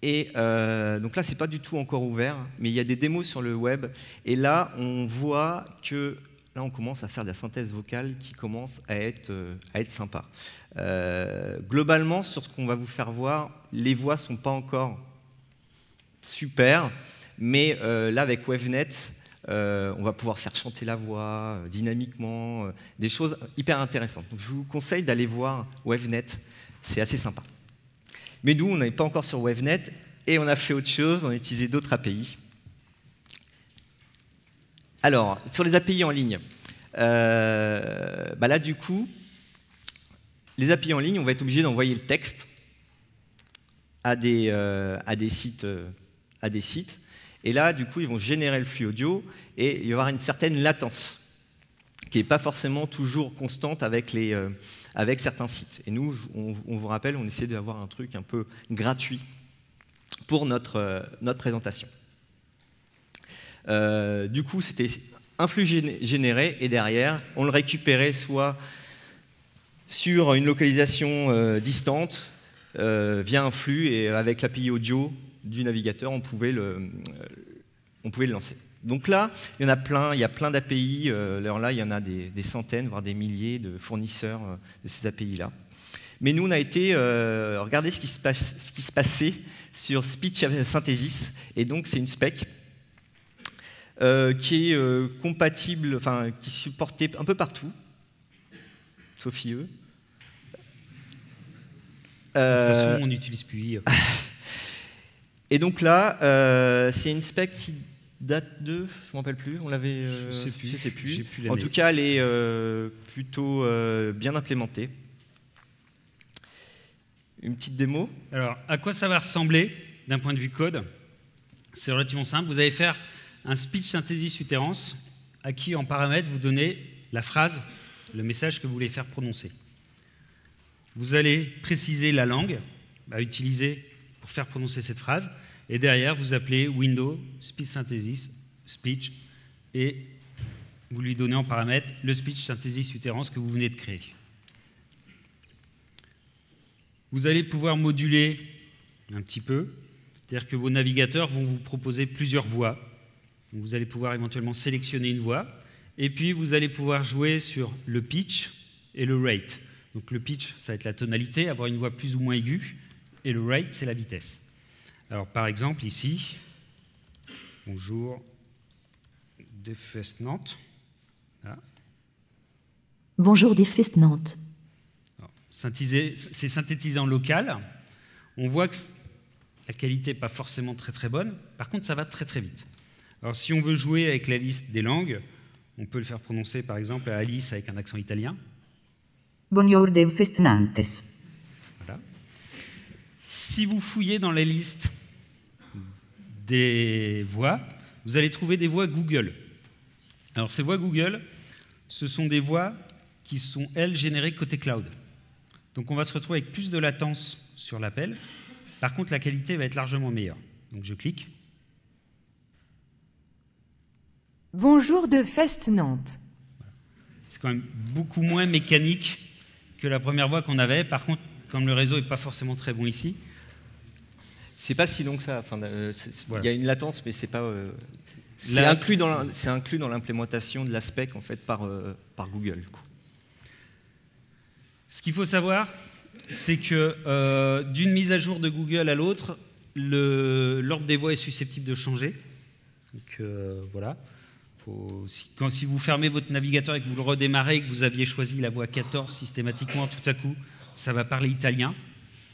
Et donc là, ce n'est pas du tout encore ouvert, mais il y a des démos sur le web. Et là, on voit que là, on commence à faire de la synthèse vocale qui commence à être sympa. Globalement, sur ce qu'on va vous faire voir, les voix ne sont pas encore super, mais là, avec WaveNet, on va pouvoir faire chanter la voix dynamiquement, des choses hyper intéressantes. Donc, je vous conseille d'aller voir WaveNet, c'est assez sympa. Mais nous, on n'est pas encore sur WaveNet et on a fait autre chose, on a utilisé d'autres API. Alors, sur les API en ligne, Là, du coup, les API en ligne, on va être obligé d'envoyer le texte à des sites. Et là, du coup, ils vont générer le flux audio et il va y avoir une certaine latence qui n'est pas forcément toujours constante avec certains sites. Et nous, on vous rappelle, on essaie d'avoir un truc un peu gratuit pour notre présentation. Du coup, c'était un flux généré et derrière, on le récupérait soit sur une localisation distante via un flux et avec l'API audio du navigateur, on pouvait le lancer. Donc là, il y en a plein, il y a plein d'API. Alors là, il y en a des centaines, voire des milliers de fournisseurs de ces API-là. Mais nous, on a été regarder ce qui se passait sur Speech Synthesis. Et donc, c'est une spec qui est compatible, enfin, qui supportait un peu partout, sauf IE. De toute façon, on n'utilise plus IE. Et donc là, c'est une spec qui date de, je ne me rappelle plus, on l'avait, je sais plus. En tout cas, elle est plutôt bien implémentée. Une petite démo. Alors, à quoi ça va ressembler d'un point de vue code? C'est relativement simple. Vous allez faire un speech synthesis utterance à qui, en paramètre, vous donnez la phrase, le message que vous voulez faire prononcer. Vous allez préciser la langue à utiliser pour faire prononcer cette phrase. Et derrière, vous appelez window speech synthesis speech et vous lui donnez en paramètre le speech synthesis utterance que vous venez de créer. Vous allez pouvoir moduler un petit peu, c'est-à-dire que vos navigateurs vont vous proposer plusieurs voix. Donc vous allez pouvoir éventuellement sélectionner une voix et puis vous allez pouvoir jouer sur le pitch et le rate. Donc le pitch, ça va être la tonalité, avoir une voix plus ou moins aiguë, et le rate, c'est la vitesse. Alors, par exemple, ici, bonjour, DFS Nantes. Là. Bonjour, DFS Nantes. C'est synthétisé en local. On voit que la qualité n'est pas forcément très très bonne. Par contre, ça va très très vite. Alors, si on veut jouer avec la liste des langues, on peut le faire prononcer, par exemple, à Alice avec un accent italien. Bonjour, DFS Nantes. Voilà. Si vous fouillez dans la liste des voix, vous allez trouver des voix Google. Alors ces voix Google, ce sont des voix qui sont, elles, générées côté cloud. Donc on va se retrouver avec plus de latence sur l'appel. Par contre, la qualité va être largement meilleure. Donc je clique. Bonjour de Fest Nantes. C'est quand même beaucoup moins mécanique que la première voix qu'on avait. Par contre, comme le réseau n'est pas forcément très bon ici, c'est pas si long que ça. Enfin, voilà. Il y a une latence, mais c'est pas. C'est inclus dans l'implémentation de la spec en fait par Google. Du coup. Ce qu'il faut savoir, c'est que d'une mise à jour de Google à l'autre, l'ordre des voix est susceptible de changer. Donc voilà. Si vous fermez votre navigateur et que vous le redémarrez et que vous aviez choisi la voix 14 systématiquement, tout à coup, ça va parler italien.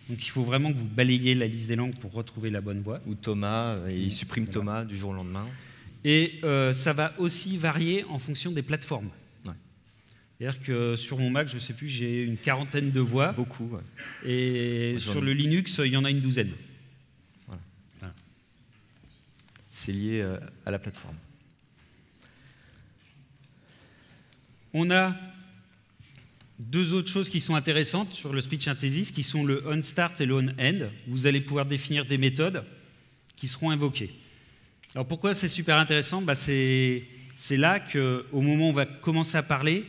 Donc il faut vraiment que vous balayiez la liste des langues pour retrouver la bonne voix. Ou Thomas, et il supprime Thomas du jour au lendemain. Et ça va aussi varier en fonction des plateformes. Ouais. C'est-à-dire que sur mon Mac, je ne sais plus, j'ai une quarantaine de voix. Beaucoup, ouais. Et sur le Linux, il y en a une douzaine. Voilà. Voilà. C'est lié à la plateforme. On a deux autres choses qui sont intéressantes sur le speech synthesis, qui sont le onStart et le onEnd. Vous allez pouvoir définir des méthodes qui seront invoquées. Alors pourquoi c'est super intéressant? C'est là qu'au moment où on va commencer à parler,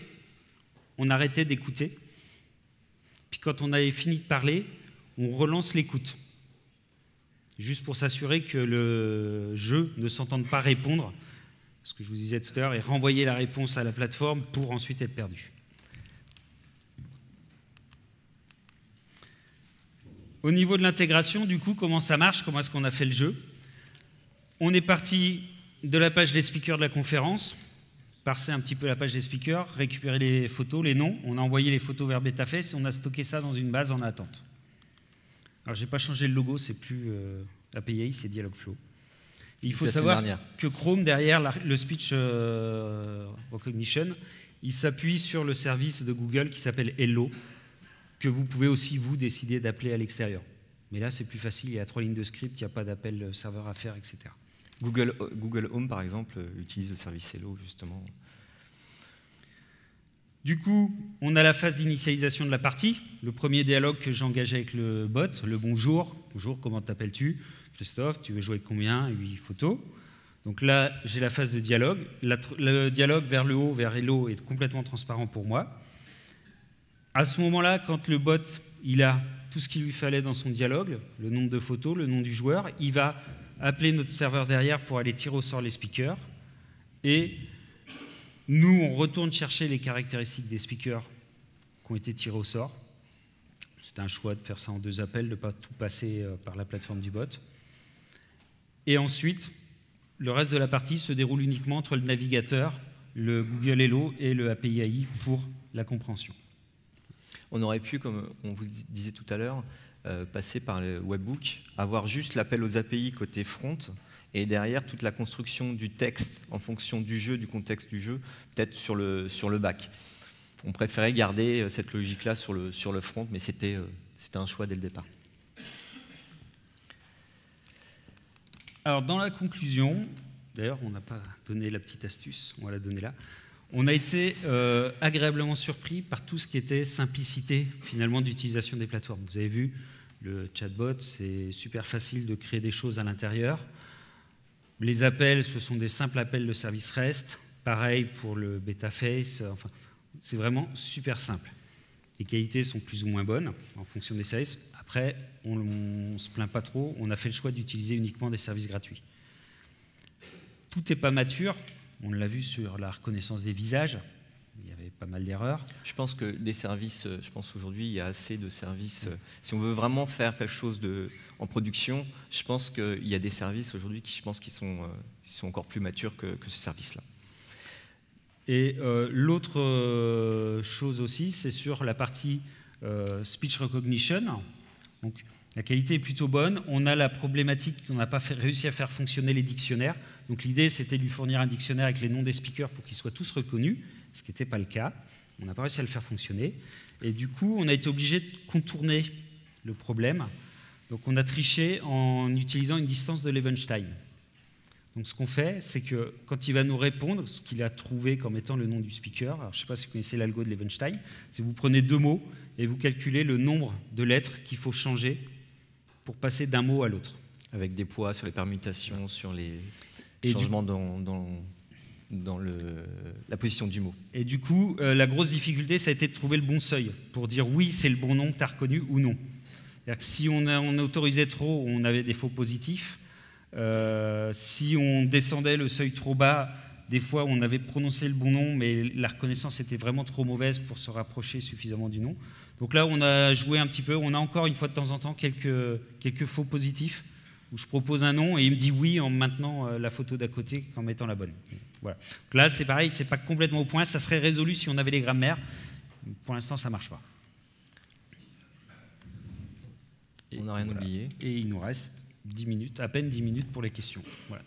on arrêtait d'écouter. Puis quand on avait fini de parler, on relance l'écoute. Juste pour s'assurer que le jeu ne s'entende pas répondre, ce que je vous disais tout à l'heure, et renvoyer la réponse à la plateforme pour ensuite être perdu. Au niveau de l'intégration, du coup, comment ça marche? Comment est-ce qu'on a fait le jeu? On est parti de la page des speakers de la conférence, parser un petit peu la page des speakers, récupérer les photos, les noms, on a envoyé les photos vers Betafest et on a stocké ça dans une base en attente. Alors, je n'ai pas changé le logo, c'est plus API, c'est Dialogflow. Il faut savoir que Chrome, derrière le speech recognition, il s'appuie sur le service de Google qui s'appelle Hello, que vous pouvez aussi, vous, décider d'appeler à l'extérieur. Mais là, c'est plus facile, il y a 3 lignes de script, il n'y a pas d'appel serveur à faire, etc. Google Home, par exemple, utilise le service Hello, justement. Du coup, on a la phase d'initialisation de la partie. Le premier dialogue que j'engage avec le bot, le bonjour. Bonjour, comment t'appelles-tu? Christophe, tu veux jouer avec combien? 8 photos. Donc là, j'ai la phase de dialogue. Le dialogue vers le haut, vers Hello, est complètement transparent pour moi. À ce moment-là, quand le bot il a tout ce qu'il lui fallait dans son dialogue, le nombre de photos, le nom du joueur, il va appeler notre serveur derrière pour aller tirer au sort les speakers. Et nous, on retourne chercher les caractéristiques des speakers qui ont été tirés au sort. C'est un choix de faire ça en 2 appels, de ne pas tout passer par la plateforme du bot. Et ensuite, le reste de la partie se déroule uniquement entre le navigateur, le Google Hello et le API AI pour la compréhension. On aurait pu, comme on vous disait tout à l'heure, passer par le webbook, avoir juste l'appel aux API côté front, et derrière toute la construction du texte en fonction du jeu, du contexte du jeu, peut-être sur le back. On préférait garder cette logique-là sur le front, mais c'était un choix dès le départ. Alors dans la conclusion, d'ailleurs on n'a pas donné la petite astuce, on va la donner là, on a été agréablement surpris par tout ce qui était simplicité finalement d'utilisation des plateformes. Vous avez vu, le chatbot, c'est super facile de créer des choses à l'intérieur. Les appels, ce sont des simples appels de service REST. Pareil pour le BetaFace. Enfin, c'est vraiment super simple. Les qualités sont plus ou moins bonnes en fonction des services. Après, on ne se plaint pas trop. On a fait le choix d'utiliser uniquement des services gratuits. Tout n'est pas mature. On l'a vu sur la reconnaissance des visages. Il y avait pas mal d'erreurs. Je pense que les services, aujourd'hui, il y a assez de services. Si on veut vraiment faire quelque chose en production, je pense qu'il y a des services aujourd'hui qui sont encore plus matures que ce service-là. Et l'autre chose aussi, c'est sur la partie speech recognition. Donc, la qualité est plutôt bonne. On a la problématique qu'on n'a pas réussi à faire fonctionner les dictionnaires. Donc l'idée, c'était de lui fournir un dictionnaire avec les noms des speakers pour qu'ils soient tous reconnus, ce qui n'était pas le cas. On n'a pas réussi à le faire fonctionner. Et du coup, on a été obligé de contourner le problème. Donc on a triché en utilisant une distance de Levenstein. Donc ce qu'on fait, c'est que quand il va nous répondre, ce qu'il a trouvé comme étant le nom du speaker, alors je ne sais pas si vous connaissez l'algo de Levenstein, c'est que vous prenez 2 mots et vous calculez le nombre de lettres qu'il faut changer pour passer d'un mot à l'autre. Avec des poids sur les permutations, sur les changements dans la position du mot. Et du coup, la grosse difficulté, ça a été de trouver le bon seuil pour dire oui, c'est le bon nom que tu as reconnu ou non. C'est-à-dire que si on autorisait trop, on avait des faux positifs. Si on descendait le seuil trop bas, des fois on avait prononcé le bon nom, mais la reconnaissance était vraiment trop mauvaise pour se rapprocher suffisamment du nom. Donc là, on a joué un petit peu. On a encore une fois de temps en temps quelques faux positifs où je propose un nom et il me dit oui en maintenant la photo d'à côté qu'en mettant la bonne. Voilà. Donc là, c'est pareil, c'est pas complètement au point. Ça serait résolu si on avait les grammaires. Pour l'instant, ça marche pas. On n'a rien oublié. Et il nous reste 10 minutes, à peine 10 minutes pour les questions. Voilà.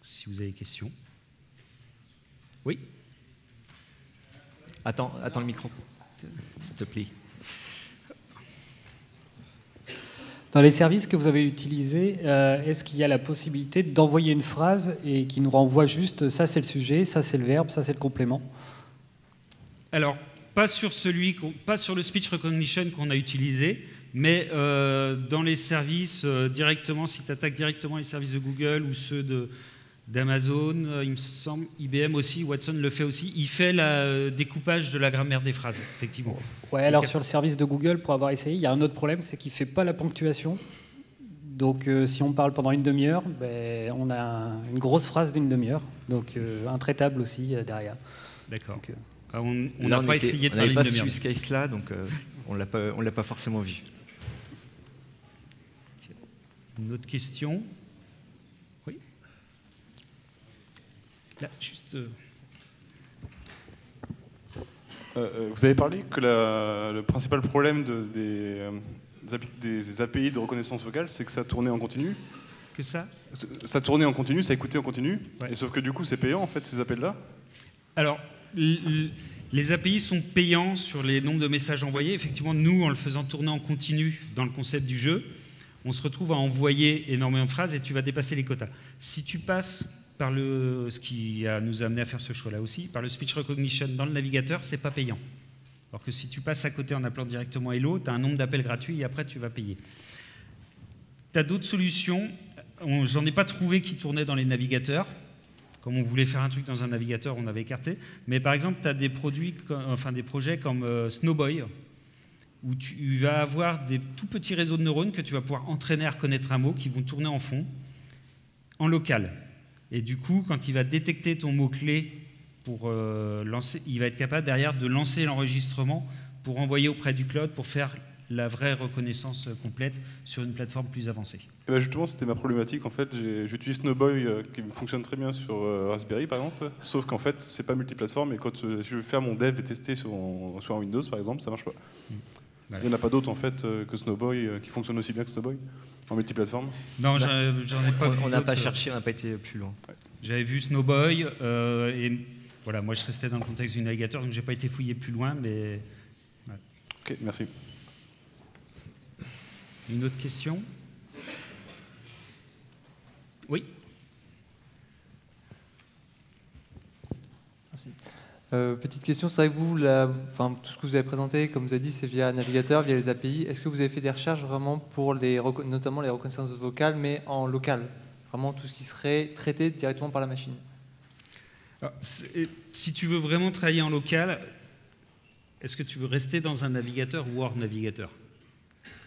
Si vous avez des questions. Oui. Attends le micro, s'il te plaît. Dans les services que vous avez utilisés, est-ce qu'il y a la possibilité d'envoyer une phrase et qui nous renvoie juste ça c'est le sujet, ça c'est le verbe, ça c'est le complément? Alors, pas sur le speech recognition qu'on a utilisé, mais dans les services directement, si tu attaques directement les services de Google ou ceux d'Amazon, il me semble, IBM aussi, Watson le fait aussi, il fait le découpage de la grammaire des phrases, effectivement. Ouais, alors sur le service de Google, pour avoir essayé, il y a un autre problème, c'est qu'il ne fait pas la ponctuation. Donc si on parle pendant une demi-heure, ben, on a une grosse phrase d'une demi-heure, donc intraitable aussi derrière. D'accord. On n'a pas essayé de parler une demi-heure. On n'avait pas ce use case-là, donc on ne l'a pas forcément vu. Une autre question? Oui. Là, juste... vous avez parlé que le principal problème des API de reconnaissance vocale, c'est que ça tournait en continu. Que ça? Ça tournait en continu, ça écoutait en continu, ouais. Et sauf que du coup, c'est payant, en fait, ces appels-là. Alors, il Les API sont payants sur les nombres de messages envoyés. Effectivement, nous, en le faisant tourner en continu dans le concept du jeu, on se retrouve à envoyer énormément de phrases et tu vas dépasser les quotas. Si tu passes par ce qui nous a amené à faire ce choix-là aussi, par le speech recognition dans le navigateur, c'est pas payant. Alors que si tu passes à côté en appelant directement Hello, tu as un nombre d'appels gratuits et après tu vas payer. Tu as d'autres solutions. J'en ai pas trouvé qui tournaient dans les navigateurs. Comme on voulait faire un truc dans un navigateur, on avait écarté. Mais par exemple, tu as des projets comme Snowboy, où tu vas avoir des tout petits réseaux de neurones que tu vas pouvoir entraîner à reconnaître un mot qui vont tourner en fond, en local. Et du coup, quand il va détecter ton mot-clé pour lancer, il va être capable derrière de lancer l'enregistrement pour envoyer auprès du cloud pour faire la vraie reconnaissance complète sur une plateforme plus avancée. Et ben justement, c'était ma problématique. En fait, j'utilise Snowboy qui fonctionne très bien sur Raspberry, par exemple, sauf qu'en fait, c'est pas multiplateforme et quand je veux faire mon dev et tester sur un Windows, par exemple, ça marche pas. Voilà. Il n'y en a pas d'autres en fait que Snowboy qui fonctionne aussi bien que Snowboy en multiplateforme? Non, j'en ai pas vu. On n'a pas cherché, on n'a pas été plus loin. Ouais. J'avais vu Snowboy et voilà, moi je restais dans le contexte du navigateur, donc j'ai pas été fouillé plus loin, mais. Ouais. Ok, merci. Une autre question? Oui. Merci. Petite question, c'est vrai que vous, tout ce que vous avez présenté, comme vous avez dit, c'est via navigateur, via les API. Est-ce que vous avez fait des recherches vraiment pour notamment les reconnaissances vocales, mais en local? Vraiment tout ce qui serait traité directement par la machine? Alors, si tu veux vraiment travailler en local, est-ce que tu veux rester dans un navigateur ou hors navigateur?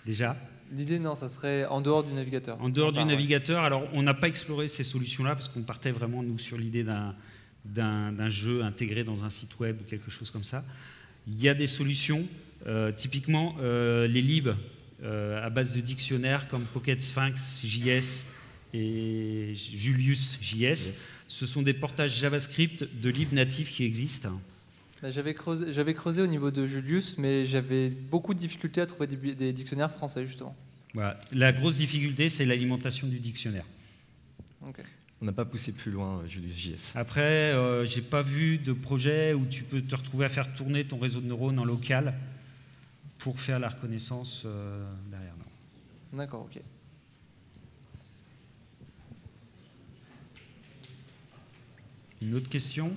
Déjà? L'idée, non, ça serait en dehors du navigateur. En dehors du navigateur. Alors, on n'a pas exploré ces solutions-là parce qu'on partait vraiment, nous, sur l'idée d'un jeu intégré dans un site web ou quelque chose comme ça. Il y a des solutions, typiquement les libs à base de dictionnaires comme Pocket Sphinx JS et Julius JS. Yes. Ce sont des portages JavaScript de libs natifs qui existent. J'avais creusé au niveau de Julius, mais j'avais beaucoup de difficultés à trouver des dictionnaires français, justement. Voilà. La grosse difficulté, c'est l'alimentation du dictionnaire. Okay. On n'a pas poussé plus loin Julius JS. Après, j'ai pas vu de projet où tu peux te retrouver à faire tourner ton réseau de neurones en local pour faire la reconnaissance derrière. D'accord, ok. Une autre question?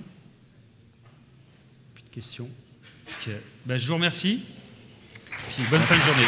Plus de questions? Okay. Ben, je vous remercie. Puis bonne fin de journée.